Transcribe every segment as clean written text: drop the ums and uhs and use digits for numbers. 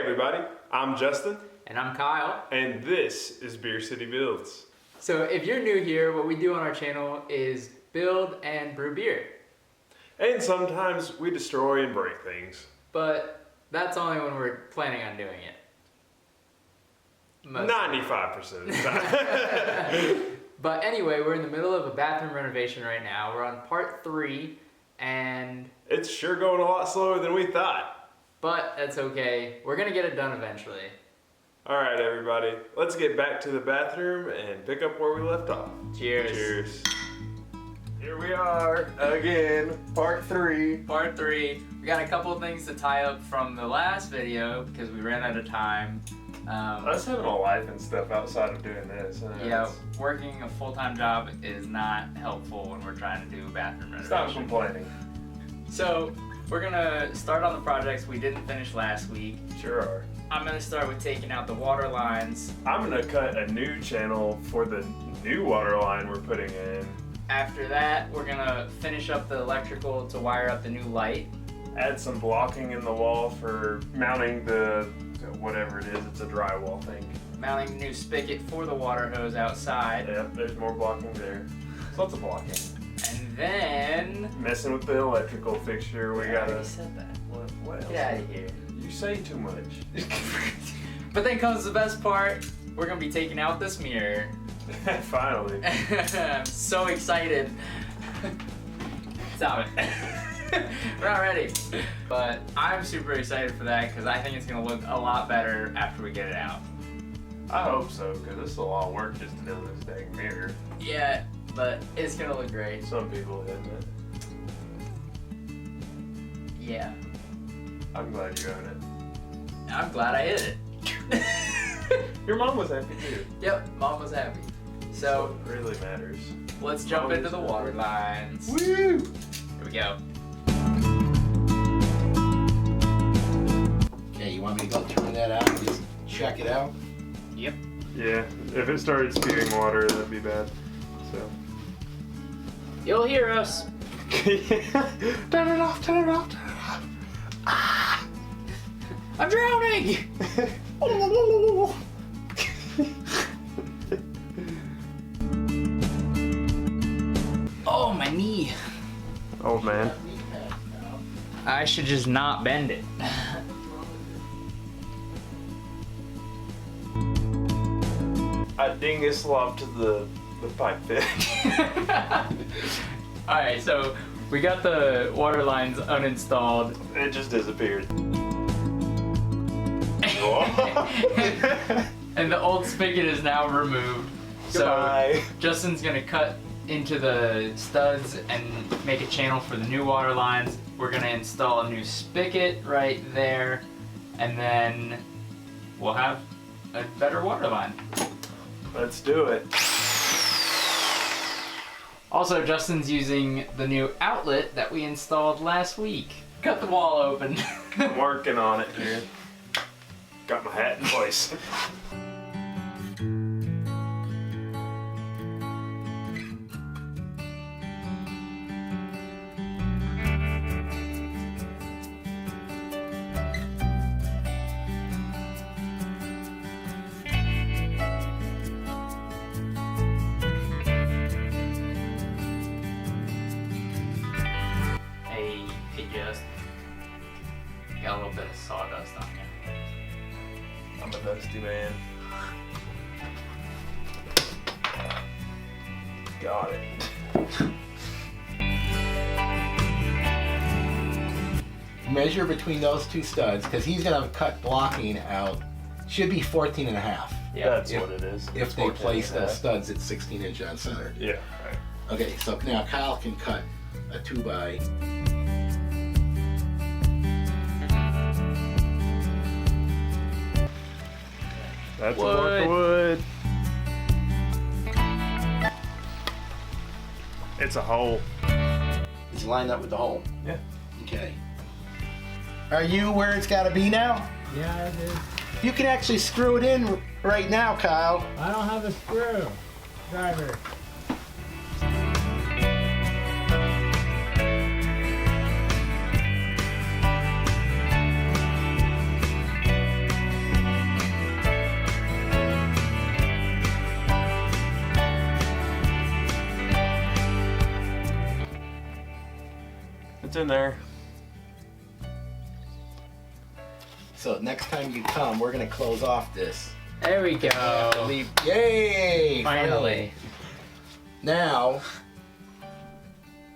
everybody, I'm Justin. And I'm Kyle. And this is Beer City Builds. So if you're new here, what we do on our channel is build and brew beer. And sometimes we destroy and break things. But that's only when we're planning on doing it. 95% of the time. But anyway, we're in the middle of a bathroom renovation right now. We're on part 3 and... It's sure going a lot slower than we thought. But that's okay. We're gonna get it done eventually. Alright everybody, let's get back to the bathroom and pick up where we left off. Cheers. Cheers. Here we are again, part 3. Part 3. We got a couple of things to tie up from the last video because we ran out of time. Us having a life and stuff outside of doing this. Yeah, working a full-time job is not helpful when we're trying to do a bathroom renovation. Stop complaining. So, we're gonna start on the projects we didn't finish last week. Sure are. I'm gonna start with taking out the water lines. I'm gonna cut a new channel for the new water line we're putting in. After that, we're gonna finish up the electrical to wire up the new light. Add some blocking in the wall for mounting the, whatever it is, it's a drywall thing. Mounting the new spigot for the water hose outside. Yep, there's more blocking there. There's lots of blocking. And then... Messing with the electrical fixture, we I gotta... already said that. What else? Get out of here. You say too much. But then comes the best part. We're gonna be taking out this mirror. Finally. I'm so excited. Stop it. We're not ready. But I'm super excited for that because I think it's gonna look a lot better after we get it out. I hope so, because this is a lot of work just to build this dang mirror. Yeah, but it's gonna look great. Some people hit it. Yeah. I'm glad you own it. I'm glad I hit it. Your mom was happy too. Yep, Mom was happy. So, it really matters. let's jump into the water lines. Woo! Here we go. Okay, you want me to go turn that out and just check it out? Yep. Yeah, if it started spewing water, that'd be bad. So. You'll hear us. Turn it off, turn it off, turn it off. Ah! I'm drowning! Oh, my knee. Old man. I should just not bend it. I dingus lobbed to the pipe fit. Alright, so we got the water lines uninstalled. It just disappeared. And the old spigot is now removed. Goodbye. So Justin's gonna cut into the studs and make a channel for the new water lines. We're gonna install a new spigot right there, and then we'll have a better water line. Let's do it. Also, Justin's using the new outlet that we installed last week. Cut the wall open. I'm working on it here. Got my hat in place. Hey, just got a little bit of sawdust on you. I'm a dusty man. Got it. Measure between those two studs, because he's gonna cut blocking out. Should be 14 and a half. Yeah. That's what it is. If they 14 place and a the half. studs at 16 inch on center. Yeah, right. Okay, so now Kyle can cut a 2x. That's Wood. a block of wood. It's a hole. It's lined up with the hole. Yeah. Okay. Are you where it's gotta be now? Yeah, it is. You can actually screw it in right now, Kyle. I don't have a screw driver. in there. So next time you come, we're gonna close off this. There we go. Yay! Finally. Now,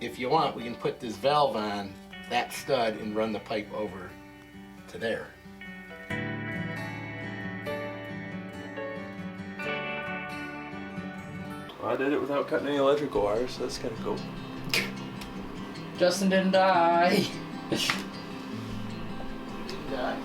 if you want, we can put this valve on that stud and run the pipe over to there. I did it without cutting any electrical wires, so that's kind of cool. Justin didn't die. Yeah.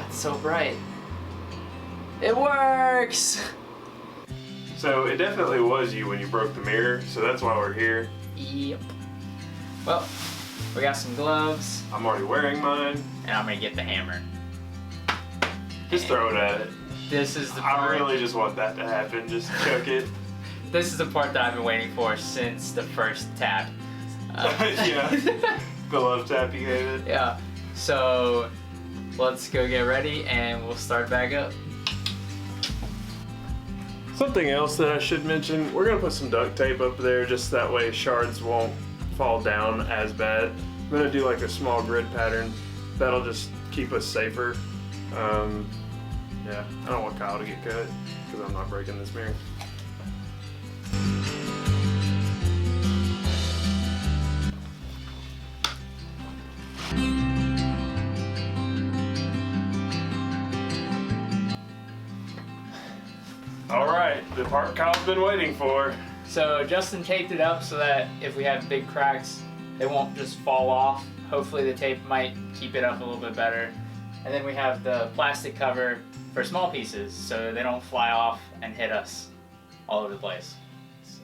It's so bright. It works! So it definitely was you when you broke the mirror, so that's why we're here. Yep. Well, we got some gloves, I'm already wearing mine. and I'm gonna get the hammer. Just throw it at it. This is the I part. really just want that to happen. Just chuck it. This is the part that I've been waiting for since the first tap. Yeah. The love tap you gave it. Yeah. So let's go get ready, and we'll start back up. Something else that I should mention, we're gonna put some duct tape up there just that way shards won't fall down as bad. I'm gonna do like a small grid pattern. That'll just keep us safer. Yeah, I don't want Kyle to get cut because I'm not breaking this mirror. All right, the part Kyle's been waiting for. So Justin taped it up so that if we have big cracks, they won't just fall off. Hopefully the tape might keep it up a little bit better. And then we have the plastic cover for small pieces so they don't fly off and hit us all over the place. So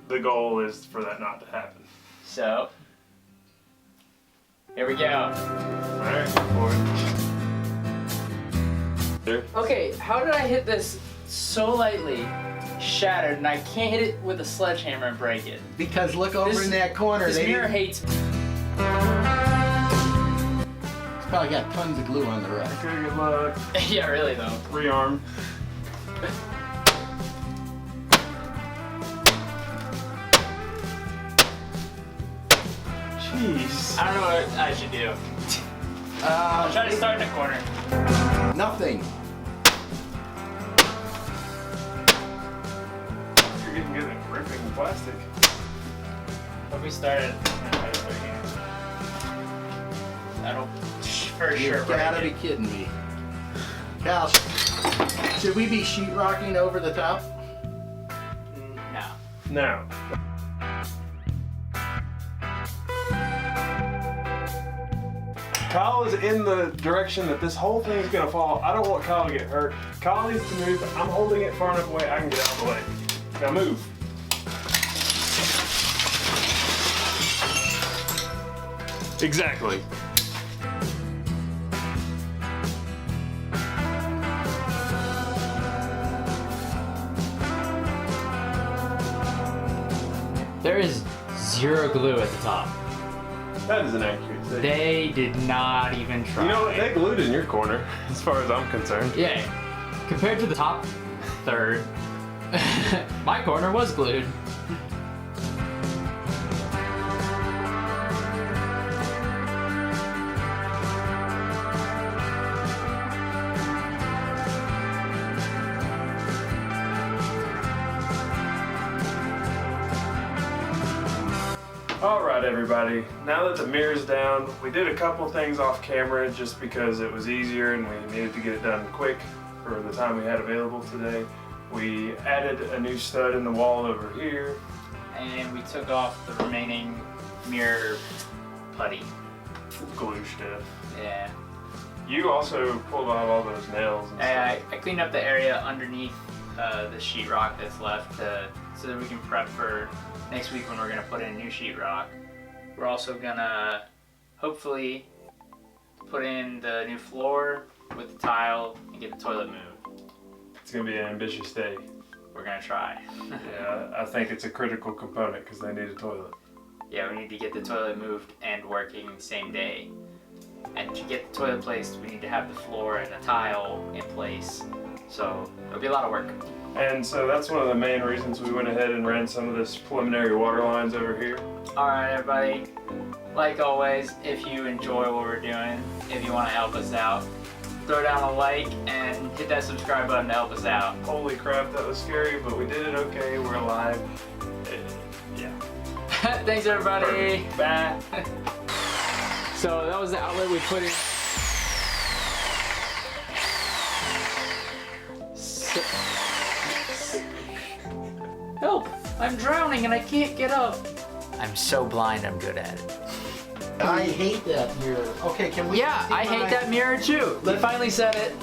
the goal is for that not to happen. So, here we go. All right, go for it. There. Okay, how did I hit this so lightly, shattered, and I can't hit it with a sledgehammer and break it? Because look over This- in that corner. This They mirror hates me. It's probably got tons of glue on the rest. Okay, good luck. Yeah, really though. Rearm. Jeez. I don't know what I should do. I'll try to start in the corner. Nothing. You're getting good at ripping plastic. If we started, that'll for You sure break gotta it. be kidding me. Cal, should we be sheetrocking over the top? No. Now. Kyle is in the direction that this whole thing is gonna fall. I don't want Kyle to get hurt. Kyle needs to move. I'm holding it far enough away I can get out of the way. Now move. Exactly. There is zero glue at the top. That is an accurate thing. They did not even try. You know what? They glued in your corner, as far as I'm concerned. Yeah. Compared to the top third, my corner was glued. All right, everybody. Now that the mirror's down, we did a couple things off camera just because it was easier and we needed to get it done quick for the time we had available today. We added a new stud in the wall over here. And we took off the remaining mirror putty. Glue stuff. Yeah. You also pulled out all those nails and I stuff. cleaned up the area underneath the sheetrock that's left so that we can prep for next week when we're gonna put in new sheetrock. We're also gonna hopefully put in the new floor with the tile and get the toilet moved. It's gonna be an ambitious day. We're gonna try. Yeah, I think it's a critical component because they need a toilet. Yeah, we need to get the toilet moved and working the same day. And to get the toilet placed, we need to have the floor and the tile in place. So it'll be a lot of work. And so that's one of the main reasons we went ahead and ran some of this preliminary water lines over here. All right, everybody. Like always, if you enjoy what we're doing, if you want to help us out, throw down a like and hit that subscribe button to help us out. Holy crap, that was scary, but we did it okay. We're alive. Yeah. Thanks, everybody. Perfect. Bye. So that was the outlet we put in. Help! I'm drowning and I can't get up. I'm so blind, I'm good at it. I hate that mirror. Okay, can we? Yeah, see I hate my- that mirror too. He finally said it.